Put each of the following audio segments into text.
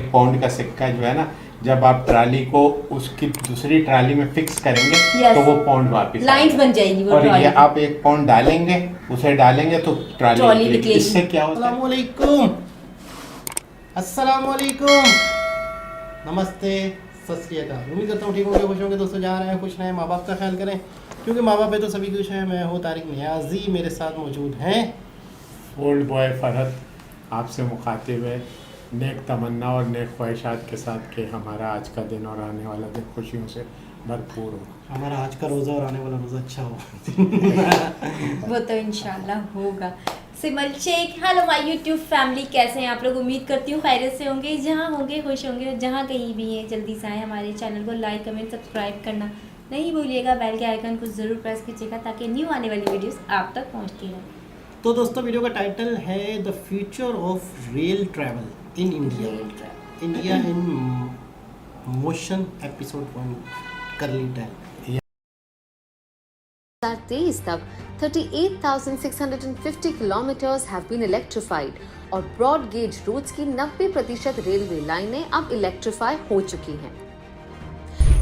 1 pound का सिक्का जो है ना, जब आप ट्राली को उसकी दूसरी ट्राली में फिक्स करेंगे Yes. तो वो पाउंड वापस लाइंस आएगा। बन जाएगी वो और ट्रॉली ये की। आप 1 पाउंड डालेंगे, उसे डालेंगे तो ट्राली ट्रॉली निकलेगी। निकलेगी। इससे क्या होता है? अस्सलामुअलैकुम, नमस्ते, सत श्री अकाल। उम्मीद करता हूँ ठीक होंगे, खुश होंगे। दोस्तों जहाँ रहें खुश रहें, माँ बाप का ख्याल करें, क्योंकि माँ बाप है तो सभी खुश हैं। मैं हूँ तारिक नियाजी, मेरे साथ मौजूद हैं ओल्ड बॉय फरहत, आपसे मुखातिब है नेक तमन्ना और नेक ख्वाहिशात के साथ कि हमारा आज का दिन और आने वाला दिन खुशियों से भरपूर हो। हमारा आज का रोज़ा और आने वाला रोज़ा अच्छा हो। वो तो इंशाल्लाह होगा। Simal Shaikh, hello my YouTube family, कैसे हैं आप लोग? उम्मीद करती हूँ खैरियत से होंगे। जहाँ होंगे खुश होंगे, और जहाँ कहीं भी हैं जल्दी से आए हमारे चैनल को लाइक कमेंट सब्सक्राइब करना नहीं भूलिएगा। बेल के आइकन को ज़रूर प्रेस कीजिएगा ताकि न्यू आने वाली वीडियोस आप तक पहुँचती रहें। तो दोस्तों वीडियो का टाइटल है the future of rail travel in India, India in motion, episode 1 करली टाइम। 2023 तक 38,650 किलोमीटर्स हैव बीन इलेक्ट्रिफाइड और ब्रॉड गेज रूट्स की 90% रेलवे लाइनें अब इलेक्ट्रीफाई हो चुकी हैं।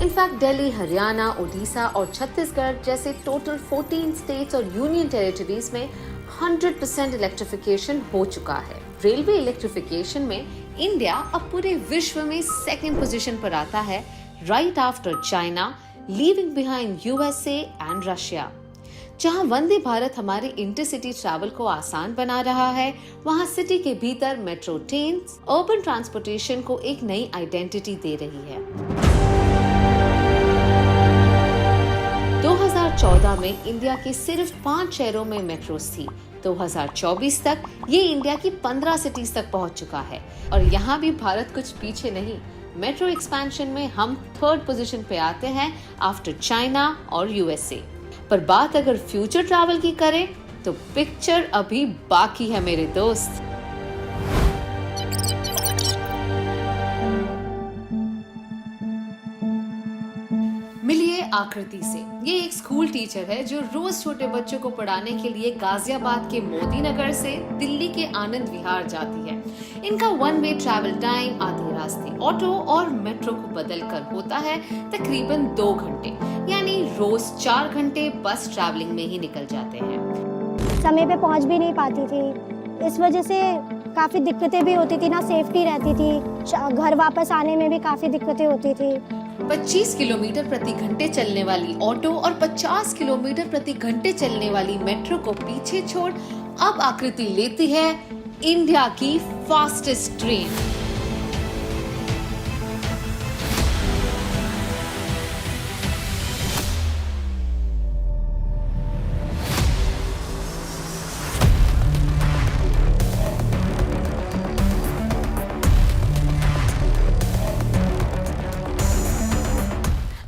इनफैक्ट दिल्ली, हरियाणा, ओडिशा और छत्तीसगढ़ जैसे टोटल 14 स्टेट्स और यूनियन टेरिटरीज में 100% इलेक्ट्रिफिकेशन हो चुका है। रेलवे इलेक्ट्रिफिकेशन में इंडिया अब पूरे विश्व में सेकंड पोजीशन पर आता है, right after China, leaving behind USA and Russia. जहां वंदे भारत हमारे इंटरसिटी ट्रैवल को आसान बना रहा है, वहां सिटी के भीतर मेट्रो ट्रेन अर्बन ट्रांसपोर्टेशन को एक नई आइडेंटिटी दे रही है। 2014 में इंडिया के सिर्फ 5 शहरों में मेट्रोस थी। 2024 तक ये इंडिया की 15 सिटीज तक पहुंच चुका है और यहाँ भी भारत कुछ पीछे नहीं। मेट्रो एक्सपेंशन में हम 3rd पोजीशन पे आते हैं आफ्टर चाइना और यूएसए। पर बात अगर फ्यूचर ट्रैवल की करें तो पिक्चर अभी बाकी है मेरे दोस्त। मिलिए आकृति से। ये एक स्कूल टीचर है जो रोज छोटे बच्चों को पढ़ाने के लिए गाजियाबाद के मोदी नगर से दिल्ली के आनंद विहार जाती है। इनका 1 वे ट्रैवल टाइम आधे रास्ते ऑटो और मेट्रो को बदलकर होता है तकरीबन 2 घंटे, यानी रोज 4 घंटे बस ट्रैवलिंग में ही निकल जाते हैं। समय पे पहुंच भी नहीं पाती थी, इस वजह से काफ़ी दिक्कतें भी होती थी, ना सेफ्टी रहती थी, घर वापस आने में भी काफ़ी दिक्कतें होती थी। 25 किलोमीटर प्रति घंटे चलने वाली ऑटो और 50 किलोमीटर प्रति घंटे चलने वाली मेट्रो को पीछे छोड़ अब आकृति लेती है इंडिया की फास्टेस्ट ट्रेन।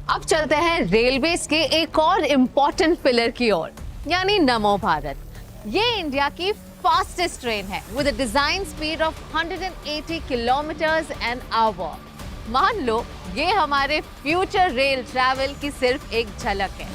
अब चलते हैं रेलवेज के एक और इम्पोर्टेंट पिलर की ओर, यानी नमो भारत। ये इंडिया की फास्टेस्ट ट्रेन है with a design speed of 180 kilometres an our. मान लो ये हमारे फ्यूचर रेल ट्रैवल की सिर्फ एक झलक है।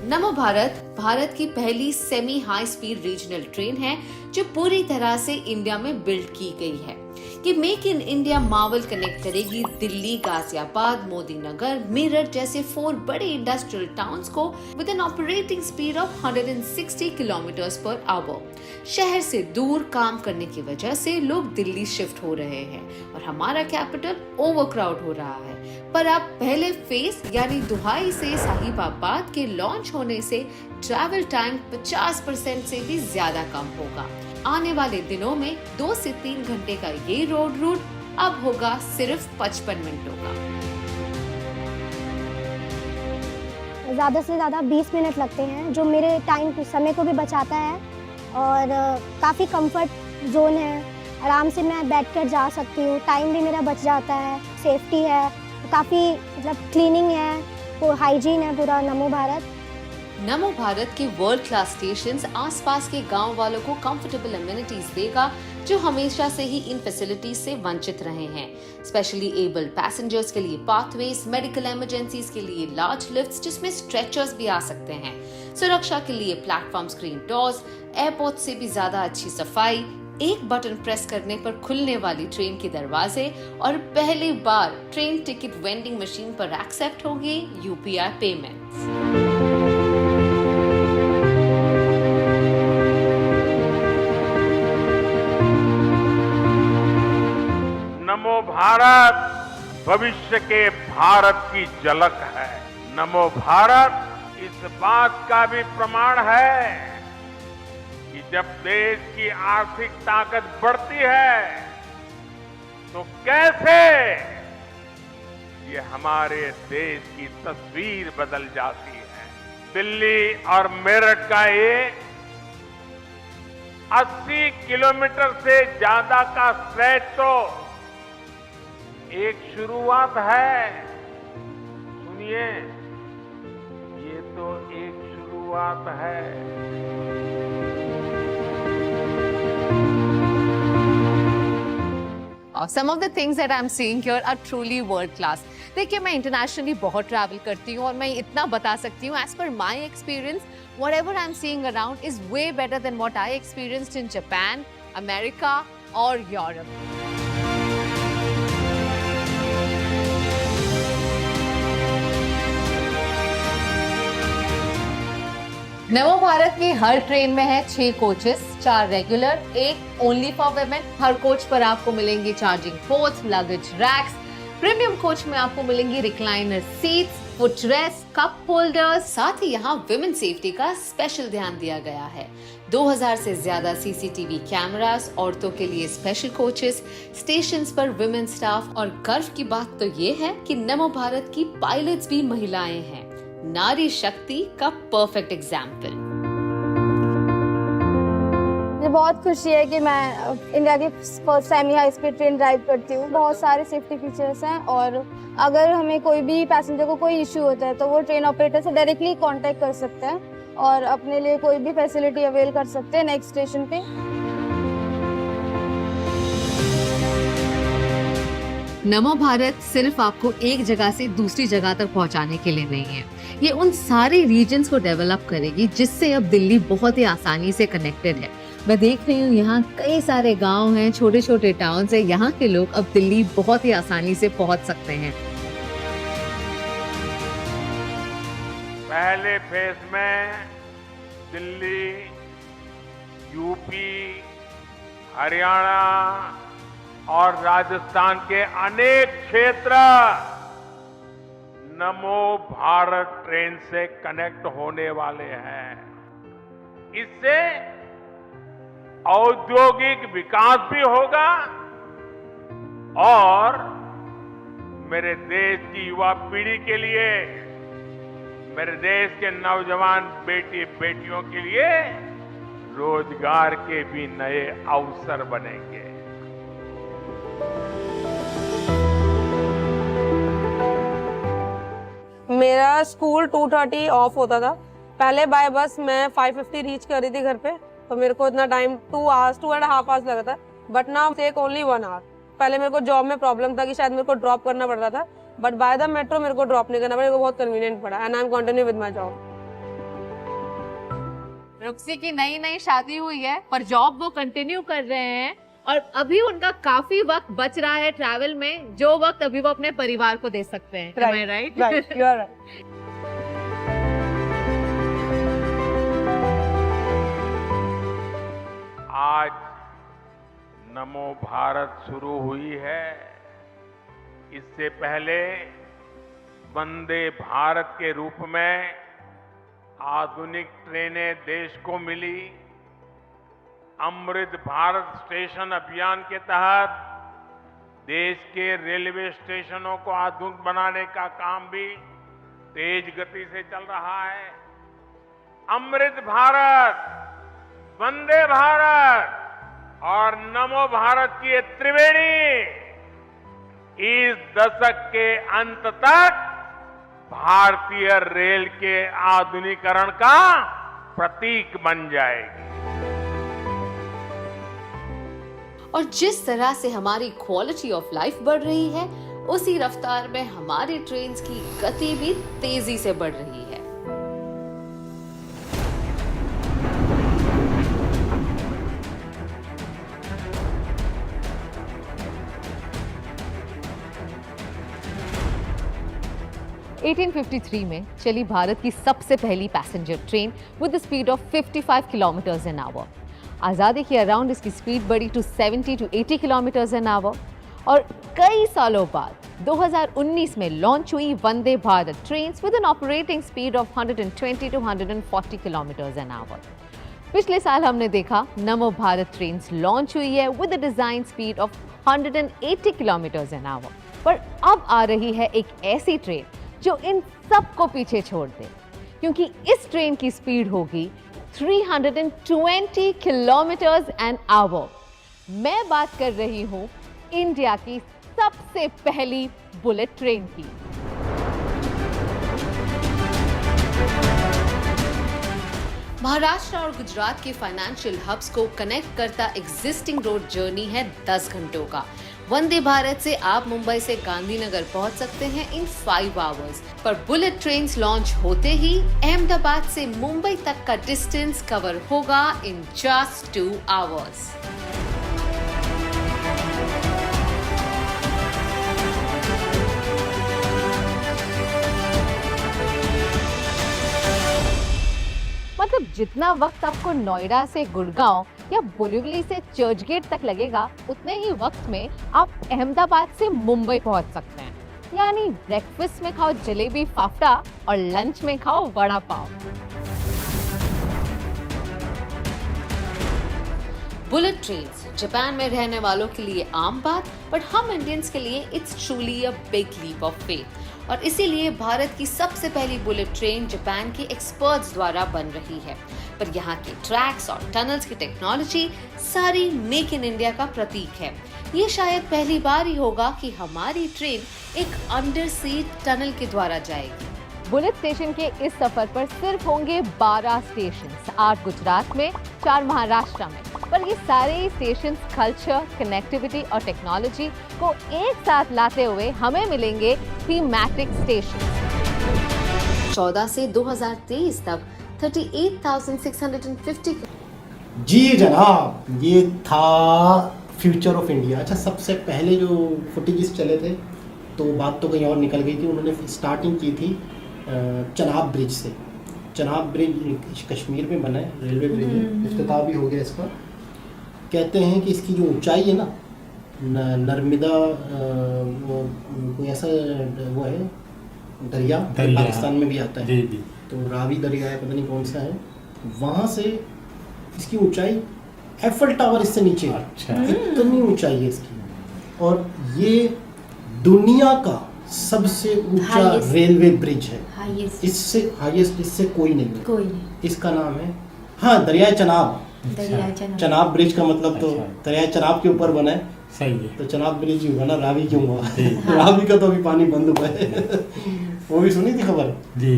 नमो भारत भारत की पहली semi high speed regional train है जो पूरी तरह से इंडिया में बिल्ड की गई है। ये मेक इन इंडिया मावल कनेक्ट करेगी दिल्ली, गाजियाबाद, मोदी नगर, मेरठ जैसे 4 बड़े इंडस्ट्रियल टाउन्स को with an operating speed of 160 kilometres per hour. शहर से दूर काम करने की वजह से लोग दिल्ली शिफ्ट हो रहे हैं और हमारा कैपिटल ओवरक्राउड हो रहा है। पर अब पहले फेज यानी दुहाई से साहिबाबाद के लॉन्च होने से ट्रैवल टाइम 50% से भी ज्यादा कम होगा। आने वाले दिनों में 2 से 3 घंटे का ये रोड रूट अब होगा सिर्फ 55 मिनटों का। ज़्यादा से ज़्यादा 20 मिनट लगते हैं, जो मेरे समय को भी बचाता है और काफ़ी कंफर्ट जोन है। आराम से मैं बैठकर जा सकती हूँ, टाइम भी मेरा बच जाता है, सेफ्टी है, काफ़ी मतलब क्लीनिंग है, वो हाइजीन है पूरा नमो भारत। नमो भारत के वर्ल्ड क्लास स्टेशंस आसपास के गांव वालों को कंफर्टेबल अमेनिटीज देगा जो हमेशा से ही इन फैसिलिटीज से वंचित रहे हैं। स्पेशली एबल्ड पैसेंजर्स के लिए पाथवेज, मेडिकल इमरजेंसीज के लिए लार्ज लिफ्ट्स जिसमें स्ट्रेचर्स भी आ सकते हैं। सुरक्षा के लिए प्लेटफॉर्म स्क्रीन डोर्स, एयरपोर्ट से भी ज्यादा अच्छी सफाई, एक बटन प्रेस करने पर खुलने वाली ट्रेन के दरवाजे और पहली बार ट्रेन टिकट वेंडिंग मशीन पर एक्सेप्ट होगी UPI पेमेंट्स। नमो भारत भविष्य के भारत की झलक है। नमो भारत इस बात का भी प्रमाण है कि जब देश की आर्थिक ताकत बढ़ती है तो कैसे ये हमारे देश की तस्वीर बदल जाती है। दिल्ली और मेरठ का ये 80 किलोमीटर से ज्यादा का स्ट्रेच तो एक शुरुआत है। सुनिए, ये तो एक शुरुआत है। Some of the things that I'm seeing here are truly world class. देखिए, मैं इंटरनेशनली बहुत ट्रैवल करती हूँ और मैं इतना बता सकती हूँ, as per my experience, whatever I'm seeing around is way better than what I experienced in Japan, America or Europe. नमो भारत की हर ट्रेन में है 6 coaches, 4 regular, 1 only for women. हर कोच पर आपको मिलेंगे charging ports, luggage racks. Premium coach में आपको मिलेंगी recliner seats, footrest, cup holders. साथ ही यहाँ विमेन सेफ्टी का स्पेशल ध्यान दिया गया है। 2000 से ज्यादा CCTV कैमरास, औरतों के लिए स्पेशल कोचेस, स्टेशंस पर विमेन स्टाफ। और गर्व की बात तो ये है कि नमो भारत की पायलट्स भी महिलाएं हैं। नारी शक्ति का परफेक्ट एग्जाम्पल। मुझे बहुत खुशी है कि मैं इंडिया की first semi high speed train drive करती हूँ। बहुत सारे सेफ्टी फीचर्स हैं और अगर हमें कोई भी पैसेंजर को कोई इश्यू होता है तो वो ट्रेन ऑपरेटर से डायरेक्टली कांटेक्ट कर सकते हैं और अपने लिए कोई भी फैसिलिटी अवेल कर सकते हैं नेक्स्ट स्टेशन पे। नमो भारत सिर्फ आपको एक जगह से दूसरी जगह तक पहुंचाने के लिए नहीं है, ये उन सारे रीजन्स को डेवलप करेगी जिससे अब दिल्ली बहुत ही आसानी से कनेक्टेड है। मैं देख रही हूँ यहाँ कई सारे गांव हैं, छोटे छोटे टाउन्स हैं, यहाँ के लोग अब दिल्ली बहुत ही आसानी से पहुंच सकते हैं। पहले फेज में दिल्ली, यूपी, हरियाणा और राजस्थान के अनेक क्षेत्र नमो भारत ट्रेन से कनेक्ट होने वाले हैं। इससे औद्योगिक विकास भी होगा और मेरे देश की युवा पीढ़ी के लिए, मेरे देश के नौजवान बेटी बेटियों के लिए रोजगार के भी नए अवसर बनेंगे। मेरा स्कूल 2:30 ऑफ होता था। पहले बाय बस मैं 5:50 रीच कर रही थी घर पे, तो मेरे को इतना टाइम 2.5 आवर्स लगा था। But now take only 1 hour. पहले मेरे को जॉब में प्रॉब्लम था कि शायद मेरे को ड्रॉप करना पड़ रहा था, बट बाय द मेट्रो मेरे को ड्रॉप नहीं करना पड़ा। मेरे को बहुत कन्वीनियंट पड़ा and I am continue with my job. Rukhsi की नई शादी हुई है पर जॉब वो कंटिन्यू कर रहे हैं और अभी उनका काफी वक्त बच रहा है ट्रैवल में, जो वक्त अभी वो अपने परिवार को दे सकते हैं। Right, you are right. आज नमो भारत शुरू हुई है। इससे पहले वंदे भारत के रूप में आधुनिक ट्रेनें देश को मिली। अमृत भारत स्टेशन अभियान के तहत देश के रेलवे स्टेशनों को आधुनिक बनाने का काम भी तेज गति से चल रहा है। अमृत भारत, वंदे भारत और नमो भारत की ये त्रिवेणी इस दशक के अंत तक भारतीय रेल के आधुनिकीकरण का प्रतीक बन जाएगी। और जिस तरह से हमारी क्वालिटी ऑफ लाइफ बढ़ रही है, उसी रफ्तार में हमारी ट्रेन्स की गति भी तेजी से बढ़ रही है। 1853 में चली भारत की सबसे पहली passenger train with the speed of 55 kilometres an hour. आज़ादी के अराउंड इसकी स्पीड बढ़ी to 70 to 80 kilometres an hour और कई सालों बाद 2019 में लॉन्च हुई Vande Bharat trains with an operating speed of 120 to 140 kilometres an hour. पिछले साल हमने देखा नमो भारत ट्रेन्स लॉन्च हुई है with a design speed of 180 kilometres an our, पर अब आ रही है एक ऐसी ट्रेन जो इन सबको पीछे छोड़ दे, क्योंकि इस ट्रेन की स्पीड होगी 320 किलोमीटर्स एन आवर। मैं बात कर रही हूँ इंडिया की सबसे पहली बुलेट ट्रेन की। महाराष्ट्र और गुजरात के फाइनेंशियल हब्स को कनेक्ट करता एग्जिस्टिंग रोड जर्नी है 10 घंटों का। वंदे भारत से आप मुंबई से गांधीनगर पहुंच सकते हैं इन 5 आवर्स, पर बुलेट ट्रेन्स लॉन्च होते ही अहमदाबाद से मुंबई तक का डिस्टेंस कवर होगा इन जस्ट 2 आवर्स। मतलब जितना वक्त आपको नोएडा से गुड़गांव या बोरीवली से चर्चगेट तक लगेगा, उतने ही वक्त में आप अहमदाबाद से मुंबई पहुंच सकते हैं। यानी ब्रेकफास्ट में खाओ जलेबी फाफड़ा और लंच में खाओ vada pav. Bullet trains Japan में रहने वालों के लिए आम बात, बट हम इंडियंस के लिए it's truly a big leap of faith. और इसीलिए भारत की सबसे पहली बुलेट ट्रेन जापान के एक्सपर्ट्स द्वारा बन रही है। पर यहाँ के ट्रैक्स और टनल्स की टेक्नोलॉजी सारी मेक इन इंडिया का प्रतीक है। ये शायद पहली बार ही होगा कि हमारी ट्रेन एक अंडर सी टनल के द्वारा जाएगी। बुलेट स्टेशन के इस सफर पर सिर्फ होंगे 12 स्टेशन, 8 गुजरात में, 4 महाराष्ट्र में। पर ये सारे ही स्टेशन कल्चर, कनेक्टिविटी और टेक्नोलॉजी को एक साथ लाते हुए हमें मिलेंगे थीमैटिक स्टेशन। 14 से 2023 तक 38,650। जी जनाब, ये था फ्यूचर ऑफ इंडिया। अच्छा, सबसे पहले जो फुटेजेस चले थे तो बात तो कहीं और निकल गई थी। उन्होंने स्टार्टिंग की थी चनाब ब्रिज से। चनाब ब्रिज कश्मीर में बना है, रेलवे ब्रिज है, इफ्तिताह भी हो गया इसका। कहते हैं कि इसकी जो ऊंचाई है ना, नर्मदा कोई ऐसा वो है दरिया पाकिस्तान में भी आता है, तो रावी दरिया है, पता नहीं कौन सा है, वहाँ से इसकी ऊंचाई एफल टावर इससे नीचे। अच्छा, इतनी ऊंचाई है इसकी। और ये दुनिया का सबसे ऊंचा रेलवे ब्रिज है, इससे हाईएस्ट इससे कोई नहीं। इसका नाम है दरिया चनाब। चनाब ब्रिज का मतलब तो दरिया चनाब के ऊपर बना है। सही है, तो चनाब ब्रिज ही हुआ ना, रावी क्यों हुआ? रावी का तो अभी पानी बंद हुआ है। वो भी सुनी थी खबर। जी।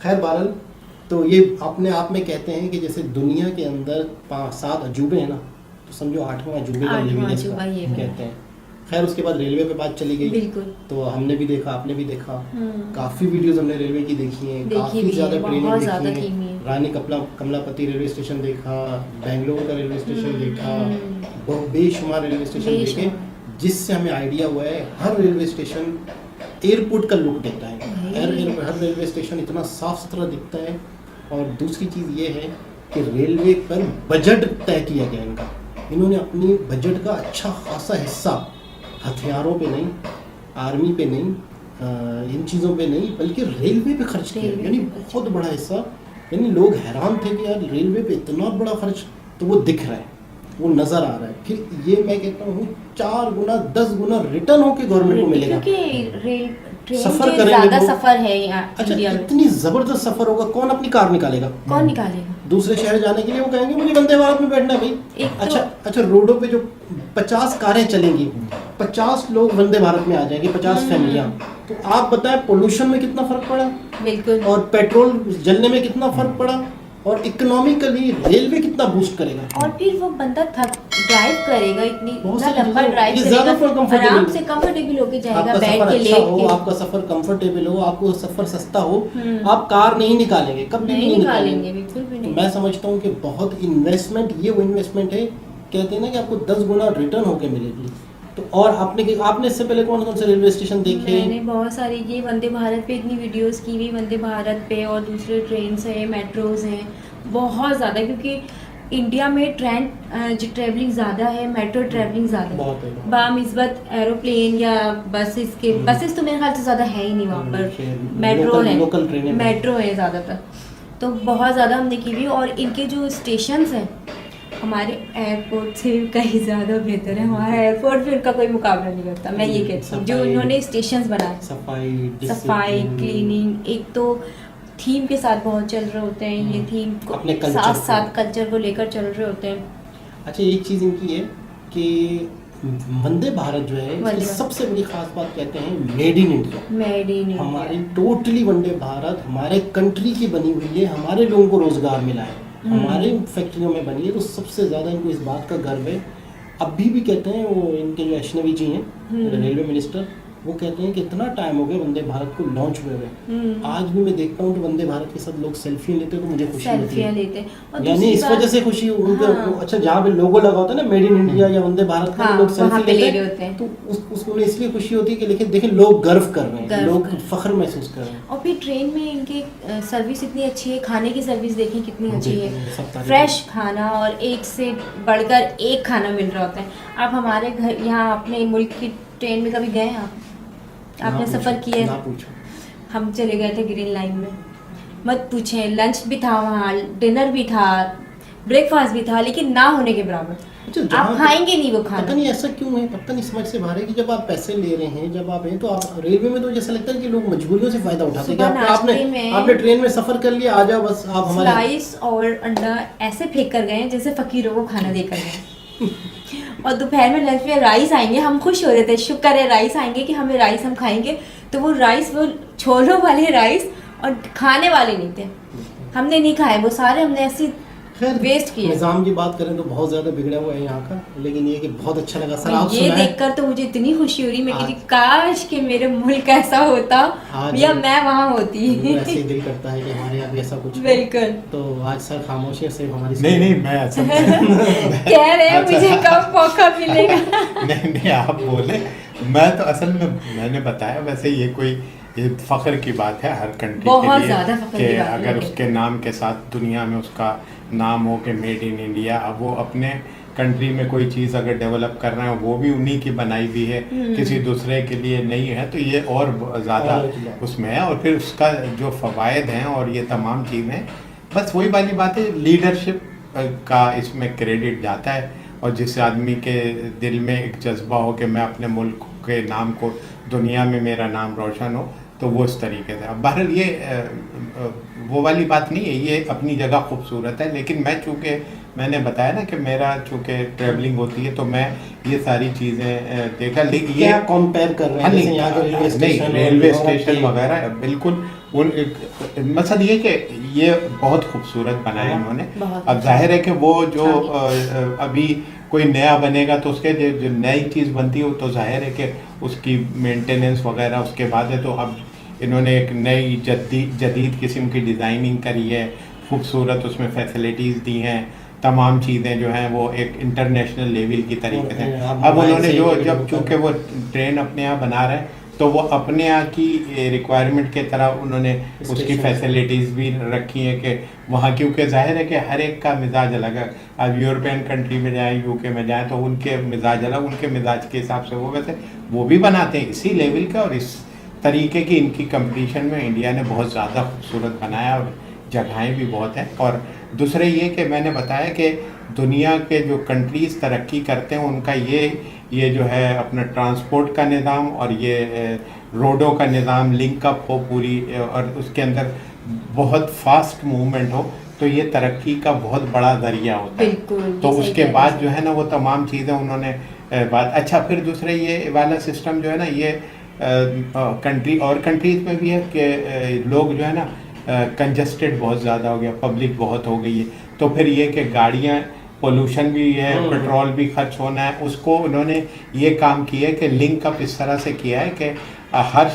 खैर बहरहाल, तो ये अपने आप में कहते हैं कि जैसे दुनिया के अंदर 5-7 अजूबे हैं ना, तो समझो 8वां अजूबे का रेलवे कहते हैं। खैर उसके बाद रेलवे पे बात चली गई, तो हमने भी देखा, आपने भी देखा, काफ़ी वीडियोस हमने रेलवे की देखी हैं, काफ़ी ज़्यादा ट्रेनिंग देखी है। रानी कमलापति रेलवे स्टेशन देखा, बेंगलोर का रेलवे स्टेशन देखा, बेशुमार रेलवे स्टेशन देखे, जिससे हमें आइडिया हुआ है हर रेलवे स्टेशन एयरपोर्ट का लुक देता है। हर रेलवे स्टेशन इतना साफ सुथरा दिखता है। और दूसरी चीज़ ये है कि रेलवे पर बजट तय किया गया इनका। इन्होंने अपनी बजट का अच्छा खासा हिस्सा हथियारों पे नहीं, आर्मी पे नहीं, इन चीज़ों पे नहीं, बल्कि रेलवे पे खर्च किया, यानी बहुत बड़ा हिस्सा। यानी लोग हैरान थे कि यार रेलवे पे इतना बड़ा खर्च, तो वो दिख रहा है, वो नज़र आ रहा है। फिर ये मैं कहता हूँ 4 गुना 10 गुना रिटर्न होके गवर्नमेंट को मिलेगा, क्योंकि सफर करेंगे, सफर है यहाँ। अच्छा, इतनी जबरदस्त सफर होगा, कौन अपनी कार निकालेगा? कौन निकालेगा? दूसरे शहर जाने के लिए वो कहेंगे मुझे वंदे भारत में बैठना है भाई। अच्छा, रोडों पे जो 50 कारें चलेंगी, 50 लोग वंदे भारत में आ जाएंगे, 50 फैमिलियां, तो आप बताएं पोल्यूशन में कितना फर्क पड़ा? बिल्कुल। और पेट्रोल जलने में कितना फर्क पड़ा? और इकोनॉमिकली रेलवे कितना बूस्ट करेगा? और फिर वो बंदा ड्राइव करेगा, इतनी लंबा ड्राइव करेगा, आराम से कंफर्टेबल होके जाएगा, बैठ के लेके। आपका सफर कंफर्टेबल हो, आपको सफर सस्ता हो, आप कार नहीं निकालेंगे, कभी नहीं निकालेंगे, बिल्कुल भी नहीं। मैं समझता हूँ कि बहुत इन्वेस्टमेंट, ये वो इन्वेस्टमेंट है, कहते हैं ना कि आपको 10 गुना रिटर्न होके मिलेगी। तो और आपने इससे पहले कौन कौन से रेलवे स्टेशन देखे? मैंने बहुत सारे ये वंदे भारत पे इतनी वीडियोस की हुई, वंदे भारत पे, और दूसरे ट्रेन हैं, मेट्रोज हैं, बहुत ज़्यादा, क्योंकि इंडिया में ट्रेन जो ट्रैवलिंग ज़्यादा है, मेट्रो ट्रैवलिंग ज़्यादा बहुत है। है। बानिस्बत एरोप्लेन या बसेस के, बसेस तो मेरे ख्याल से ज़्यादा है ही नहीं वहाँ पर, मेट्रो लोकल- है, लोकल ट्रेनें मेट्रो है ज़्यादातर, तो बहुत ज़्यादा हमने की हुई। और इनके जो स्टेशंस हैं हमारे एयरपोर्ट से कहीं ज़्यादा बेहतर है। हमारा एयरपोर्ट भी उनका कोई मुकाबला नहीं करता, मैं ये कहती हूँ। जो सफाई- उन्होंने स्टेशंस बनाए, सफाई सफाई, डिसिप्लिन, क्लीनिंग, एक तो थीम के साथ बहुत चल रहे होते हैं, ये थीम को अपने कल्चर साथ को। साथ कल्चर को लेकर चल रहे होते हैं। अच्छा, एक चीज़ इनकी है कि वंदे भारत जो है वंदे इसकी भारत। सबसे बड़ी खास बात कहते हैं made in India. Made in हमारी टोटली वंदे भारत हमारे कंट्री की बनी हुई है, हमारे लोगों को रोजगार मिला है, हमारे फैक्ट्रियों में बनी है, तो सबसे ज़्यादा इनको इस बात का गर्व है। अभी भी कहते हैं वो इनके जो वैष्णवी जी हैं रेलवे मिनिस्टर, वो कहते हैं कि इतना टाइम हो गया वंदे भारत को लॉन्च हुए हुए, आज भी मैं देखता हूँ कि वंदे भारत के साथ लोग सेल्फी लेते हैं तो मुझे खुशी होती सेल्फियाँ है। लेते हैं। और यानी दूसरी इस बात- वजह से खुशी उनको हाँ। अच्छा, जहाँ पे लोगो लगा होता है ना मेड इन इंडिया या वंदे भारत का, हाँ, लोग वहाँ सेल्फी पे ले लेते रहे हैं होते हैं। तो उसको इसलिए खुशी होती है कि लेकिन देखें लोग गर्व कर रहे हैं, गर्व लोग कर रहे हैं। फख्र महसूस कर रहे हैं। और फिर ट्रेन में इनकी सर्विस इतनी अच्छी है, खाने की सर्विस देखें कितनी अच्छी सब है, तारीफ फ्रेश खाना, और एक से बढ़कर एक खाना मिल रहा होता है। आप हमारे घर यहाँ अपने मुल्क की ट्रेन में कभी गए हैं आपने ना सफ़र पूछो, किया ना है? पूछो। हम चले गए थे ग्रीन लाइन में, मत पूछें, लंच भी था वहाँ, डिनर भी था, ब्रेकफास्ट भी था, लेकिन ना होने के बराबर। अच्छा, आप जहाँ खाएंगे नहीं वो पता खाना। नहीं ऐसा क्यों है, पता नहीं समझ से बाहर है कि जब आप पैसे ले रहे हैं, जब आप हैं तो आप रेलवे में तो जैसा लगता है कि लोग मजबूरियों से फायदा उठाते हैं कि सुबह आपने नाश्ते में- आपने ट्रेन में सफर कर लिया, आ जाओ बस आप हमारे। स्लाइस और अंडा ऐसे फेंक कर गए हैं जैसे फकीरों को खाना देकर गए। और दोपहर में लंच में राइस आएंगे, हम खुश हो रहे थे, शुक्र है राइस आएंगे कि हमें राइस हम खाएंगे, तो वो राइस, वो छोलों वाले राइस और खाने वाले नहीं थे, हमने नहीं खाए वो सारे, हमने ऐसे खैर वेस्ट किए। निज़ाम की बात करें तो बहुत ज़्यादा बिगड़ा हुआ है यहाँ का, लेकिन ये कि बहुत अच्छा लगा सर। आप ये सुनाएं। देखकर तो मुझे इतनी खुशी हो रही, मैं आज- कहती काश कि मेरे मुल्क ऐसा होता आज- या मैं वहाँ होती। ऐसे ही दिल करता है कि हमारे यहाँ भी ऐसा कुछ हो। बिल्कुल। तो आज सर खामोशी से हमारी नहीं मैं असल में कह रहे हैं मुझे कब मौका मिलेगा। नहीं आप बोले, मैं तो असल में मैंने बताया, वैसे ये फख्र की बात है हर कंट्री बहुत के लिए ज़्यादा फख्र कि की बात है अगर लेकिन। उसके नाम के साथ दुनिया में उसका नाम हो कि मेड इन इंडिया। अब वो अपने कंट्री में कोई चीज़ अगर डेवलप कर रहे हैं वो भी उन्हीं की बनाई हुई है, किसी दूसरे के लिए नहीं है, तो ये और ज़्यादा उसमें है। और फिर उसका जो फ़वायद हैं और ये तमाम चीज़ें, बस वही वाली बात है, लीडरशिप का इसमें क्रेडिट जाता है। और जिस आदमी के दिल में एक जज्बा हो कि मैं अपने मुल्क के नाम को दुनिया में मेरा नाम रोशन हो, तो वो इस तरीके से। अब बहरहाल ये वो वाली बात नहीं है, ये अपनी जगह खूबसूरत है, लेकिन मैं चूँकि मैंने बताया ना कि मेरा चूँकि ट्रैवलिंग होती है तो मैं ये सारी चीज़ें देखा, लेकिन ये क्या कंपेयर कर रहे हैं जैसे यहाँ के रेलवे स्टेशन और रेलवे यूरोप स्टेशन के- वगैरह बिल्कुल मकसद ये कि ये बहुत खूबसूरत बनाया इन्होंने। बहुत अब जाहिर है कि वो जो हाँ। अभी कोई नया बनेगा तो उसके जो नई चीज़ बनती है तो जाहिर है कि उसकी मेंटेनेंस वगैरह उसके बाद है। तो अब इन्होंने एक नई जदीद किस्म की डिज़ाइनिंग करी है, खूबसूरत उसमें फैसिलिटीज़ दी हैं, तमाम चीज़ें जो हैं वो एक इंटरनेशनल लेवल की तरीके से। अब उन्होंने जो जब चूँकि वो ट्रेन अपने यहाँ बना रहे हैं तो वो अपने यहाँ की रिक्वायरमेंट के तरह उन्होंने उसकी फैसिलिटीज़ भी रखी हैं कि वहाँ, क्योंकि जाहिर है कि हर एक का मिजाज अलग है। अब यूरोपियन कंट्री में जाएँ, यूके में जाएँ, तो उनके मिजाज अलग, उनके मिजाज के हिसाब से वो वैसे वो भी बनाते हैं इसी लेवल का। और इस तरीके की इनकी कंपटीशन में इंडिया ने बहुत ज़्यादा खूबसूरत बनाया और जगहें भी बहुत हैं। और दूसरे ये कि मैंने बताया कि दुनिया के जो कंट्रीज़ तरक्की करते हैं उनका ये जो है अपना ट्रांसपोर्ट का निज़ाम और ये रोडों का निज़ाम लिंकअप हो पूरी, और उसके अंदर बहुत फास्ट मूवमेंट हो, तो ये तरक्की का बहुत बड़ा ज़रिया होता है। बिल्कुल, तो ये सही उसके कह बाद रहे जो है ना वो तमाम चीज़ें उन्होंने बात। अच्छा, फिर दूसरे ये वाला सिस्टम जो है ना ये कंट्री और कंट्रीज़ में भी है कि लोग जो है ना कंजस्टेड बहुत ज़्यादा हो गया, पब्लिक बहुत हो गई है, तो फिर ये कि गाड़ियाँ, पोल्यूशन भी है, पेट्रोल भी खर्च होना है, उसको उन्होंने ये काम किया है कि लिंक अप इस तरह से किया है कि हर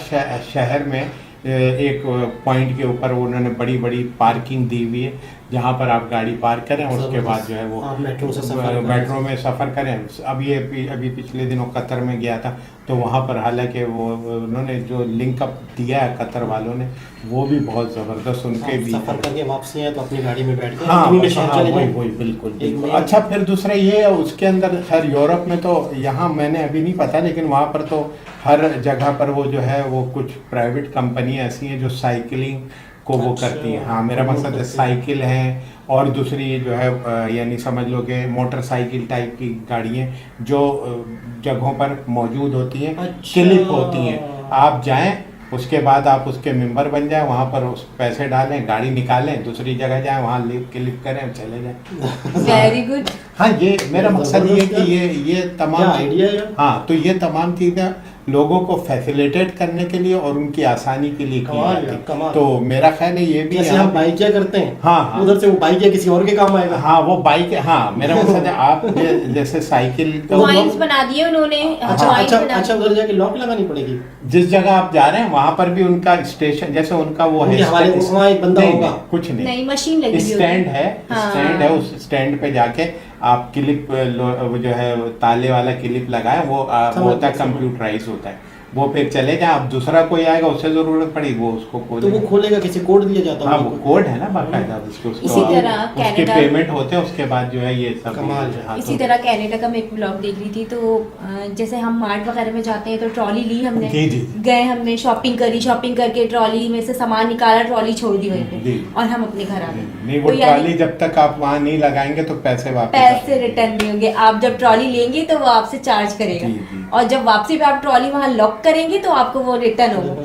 शहर में एक पॉइंट के ऊपर उन्होंने बड़ी बड़ी पार्किंग दी हुई है, जहाँ पर आप गाड़ी पार्क करें और उसके बाद जो है वो आप मेट्रो से सफर करें। मेट्रो में सफ़र करें। अब ये अभी पिछले दिनों कतर में गया था, तो वहाँ पर हालांकि वो उन्होंने जो लिंक अप दिया है कतर वालों ने, वो भी बहुत ज़बरदस्त उनके भी सफर करके वापसी है तो अपनी गाड़ी में बैठ के हाँ, इन्हीं में शहर चले वही जाएं। वही बिल्कुल एक मैं- अच्छा। फिर दूसरा ये है, उसके अंदर खैर यूरोप में तो, यहाँ मैंने अभी नहीं पता, लेकिन वहाँ पर तो हर जगह पर वो जो है वो कुछ प्राइवेट कंपनियाँ ऐसी हैं जो साइकिलिंग को वो अच्छा, करती हैं। हाँ, मेरा मकसद है साइकिल है, और दूसरी जो है यानी समझ लो कि मोटरसाइकिल टाइप की गाड़ियाँ जो जगहों पर मौजूद होती हैं, अच्छा। क्लिप होती हैं। आप जाएं, उसके बाद आप उसके मेंबर बन जाएं, वहाँ पर उस पैसे डालें, गाड़ी निकालें, दूसरी जगह जाएं, वहाँ क्लिप करें, चले जाएं। Very good. हाँ, ये मेरा मकसद ये है कि ये क्या तमाम आइडिया है? हाँ, तो ये तमाम चीज़ें लोगों को फैसिलिटेट करने के लिए और उनकी आसानी के लिए की कमाल जाती यार, हैं। कमाल। तो मेरा ख्याल है ये भी जैसे यहाँ हम बाइक क्या करते हैं, हाँ, हाँ। उधर से वो बाइक या किसी और के काम आएगा। हाँ, वो बाइक, हाँ, मेरा मकसद है आप जैसे साइकिल का पॉइंट्स बना दिए उन्होंने, अच्छा पॉइंट्स अच्छा बना अच्छा, उधर जाके लॉक लगानी पड़ेगी। जिस जगह आप जा रहे हैं वहाँ पर भी उनका स्टेशन, जैसे उनका वो है उनके हवाले स्टैंड- वहाँ एक बंदा नहीं, होगा। नहीं, कुछ नहीं, नई मशीन लगी हुई स्टैंड होगी। है, हाँ। स्टैंड है, उस स्टैंड पे जाके आप क्लिप वो जो है ताले वाला क्लिप लगाए, वो समझ होता है गया, समझ। कंप्यूटराइज होता है, वो फिर चले जाए। अब दूसरा कोई आएगा, उससे जरूरत पड़ी, वो उसको तो वो खोलेगा। खोलेगा, किसी कोड दिया जाता हाँ, है वो कोड है ना बाकायदा, उसके इसी तरह उसके कनाडा- पेमेंट होते हैं, उसके बाद जो है ये सब कमाल है। हाँ, इसी तो- तरह कनाडा का मैं एक ब्लॉग देख रही थी, तो जैसे हम मार्ट वगैरह में जाते हैं तो ट्रॉली ली हमने, जी, जी, जी। गए, हमने शॉपिंग करी, शॉपिंग करके ट्रॉली में से सामान निकाला, ट्रॉली छोड़ दी वहीं पे जी। और हम अपने घर आ गए। नहीं, वो तो यानी ट्रॉली जब तक आप वहाँ नहीं लगाएंगे तो पैसे वापस पैसे रिटर्न नहीं होंगे। आप जब ट्रॉली लेंगे तो वो आपसे चार्ज करेगा, जी, जी। और जब वापसी पे आप ट्रॉली वहाँ लॉक करेंगे तो आपको वो रिटर्न होगा।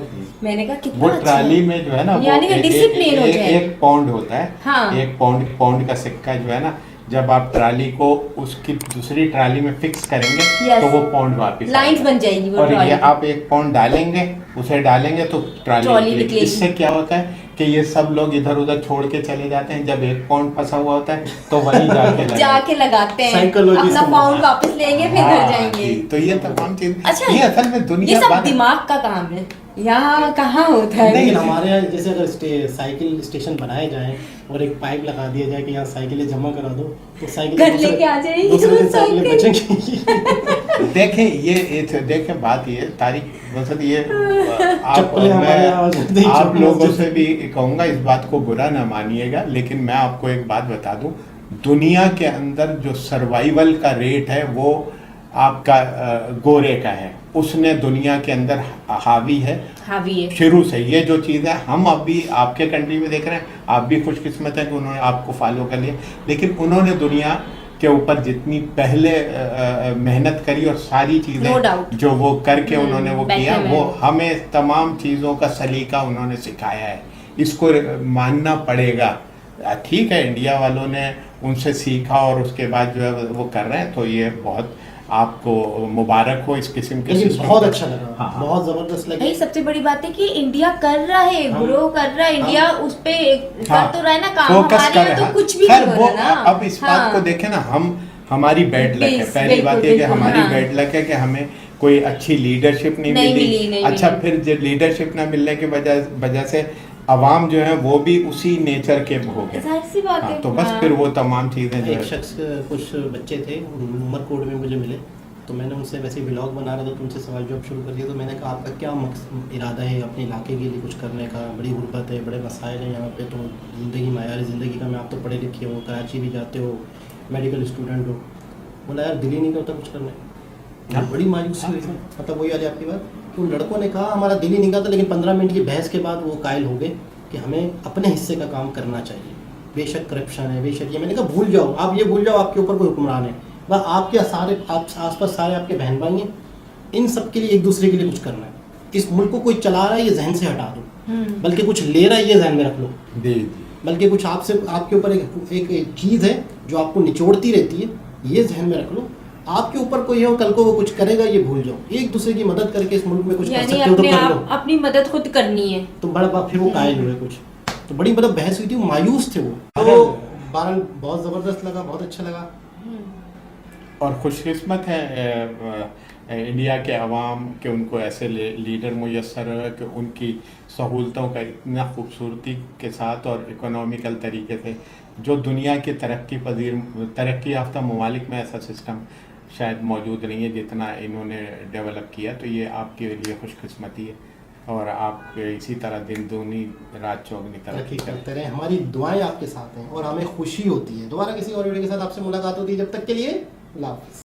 मैंने कहा कितना वो अच्छा ट्राली है। में जो है ना, वो यानी कि डिसिप्लिन हो जाए। एक पाउंड होता है। हाँ। एक पाउंड का सिक्का जो है ना, जब आप ट्राली को उसकी दूसरी ट्राली में फिक्स करेंगे Yes. तो वो पाउंड वापस लाइंस आएगा। बन जाएगी वो और ये ट्रॉली। आप एक पाउंड डालेंगे, उसे डालेंगे तो ट्रॉली ट्राली निकलेगी। इससे क्या होता है कि ये सब लोग इधर उधर छोड़ के चले जाते हैं। जब एक पाउंड फंसा हुआ होता है तो वहीं जाके लगाते हैं। जाके लगाते हैं, Psychology अपना समझ पाउंड में। वापस लेंगे, फिर घर हाँ, जाएंगे। जी, तो ये तमाम चीज, अच्छा, ये असल में ये दुनिया सब बात- दिमाग का काम है, यहाँ कहाँ होता है? लेकिन हमारे यहाँ जैसे अगर साइकिल स्टेशन बनाए जाएं और एक पाइप लगा दिया जाए कि यहाँ साइकिलें जमा करा दो, तो साइकिल घर लेके आ जाएंगी दूसरे दिन वो साइकिलें साइकिल। बचेंगी। देखें बात ये तारीख मतलब ये चप्पलें हमारे यहाँ आ जाती हैं, आप चप्पल लोगों मस्जिद। से भी कहूँगा, इस बात को बुरा ना मानिएगा, लेकिन मैं आपको एक बात बता दूं, दुनिया के अंदर जो सर्वाइवल का रेट है वो आपका गोरे का है, उसने दुनिया के अंदर हावी है हावी है। शुरू से। ये जो चीज़ है, हम अभी आपके कंट्री में देख रहे हैं, आप भी खुशकिस्मत हैं कि उन्होंने आपको फॉलो कर लिया, लेकिन उन्होंने दुनिया के ऊपर जितनी पहले मेहनत करी और सारी No चीज़ें doubt. जो वो करके उन्होंने वो बैठे किया, हुए वो हैं। हमें तमाम चीज़ों का सलीका उन्होंने सिखाया है, इसको मानना पड़ेगा। ठीक है, इंडिया वालों ने उनसे सीखा और उसके बाद जो है वो कर रहे हैं, तो ये बहुत आपको मुबारक हो इस किस्म के लेकिन system बहुत पर। अच्छा लगा, हाँ, हाँ। बहुत जबरदस्त भाई लगी। सबसे बड़ी बात है कि इंडिया कर रहा है, हम- ग्रो कर रहा है, इंडिया उस पे हाँ, कर तो रहा है ना काम, फोकस हमारे कर यहाँ रहा तो है। कुछ भी खैर, नहीं वो हो रहा ना। अब इस बात को देखें ना, हमारी बैड लक है। बिल्कुल, पहली बात ये कि बिल्कुल, हमारी हाँ। बैड लक है कि हमें कोई अच्छी लीडरशिप नहीं नहीं मिली। मिली, नहीं अच्छा, मिली। फिर जब लीडरशिप ना मिलने की वजह से अवाम जो है वो भी उसी नेचर के हो गए। जाहिर सी बात हाँ, है। तो बस हाँ। फिर वो तमाम चीज़ें जो एक है, शख्स कुछ बच्चे थे, उमरकोट में मुझे मिले, तो मैंने उनसे वैसे व्लॉग बना रहा था तो उनसे सवाल जवाब शुरू कर दिया। तो मैंने कहा आपका क्या इरादा है अपने इलाके के लिए कुछ करने का? बड़ी गुर्बत है, बड़े मसाइल हैं यहाँ पे, तो ज़िंदगी मायारी ज़िंदगी का, मैं आप तो पढ़े लिखे हो, कराची भी जाते हो, मेडिकल स्टूडेंट हो। बोला यार दिल ही नहीं करता कुछ करने। हाँ। बड़ी मायूसी हुई थी, मतलब वही वाली आपकी बात। तो उन लड़कों ने कहा हमारा दिल ही नहीं करता, लेकिन 15 मिनट की बहस के बाद वो कायल हो गए कि हमें अपने हिस्से का काम करना चाहिए। बेशक करप्शन है, बेशक ये, मैंने कहा भूल जाओ, आप ये भूल जाओ आपके ऊपर कोई हुक्मरान है, बस आपके सारे आसपास सारे आपके बहन भाई हैं, इन सब के लिए एक दूसरे के लिए कुछ करना है। इस मुल्क को कोई चला रहा है ये जहन से हटा दो, बल्कि कुछ ले रहा है ये जहन में रख लो, जी जी, बल्कि कुछ आपसे आपके ऊपर एक चीज़ है जो आपको निचोड़ती रहती है, ये जहन में रख लो। आपके ऊपर कोई हो, कल को वो कुछ करेगा ये भूल जाओ। एक दूसरे की मदद करके इस मुल्क में कुछ कर यानी सकते हो तो अपने कर लो। आप अपनी मदद खुद करनी है। तो बड़ा बाप फिर वो कायल हुए कुछ, तो बड़ी मतलब बहस हुई थी, वो मायूस थे वो। तो बहरहाल बहुत ज़बरदस्त लगा, बहुत अच्छा लगा। और खुशकिस्मत है इंडिया के अवाम के, उनको ऐसे लीडर मुयस्सर है कि उनकी सहूलतों का इतना खूबसूरती के साथ और इकोनॉमिकल तरीके से जो दुनिया के तरक्की याफ्ता ममालिक में ऐसा सिस्टम शायद मौजूद नहीं है जितना इन्होंने डेवलप किया। तो ये आपके लिए खुशकिस्मती है और आप इसी तरह दिन दूनी रात चौगनी तरक्की तरक्की करें। करते रहें। हमारी दुआएं आपके साथ हैं और हमें खुशी होती है। दोबारा किसी और वीडियो के साथ आपसे मुलाकात होती है। जब तक के लिए अल्लाह हाफ़िज़।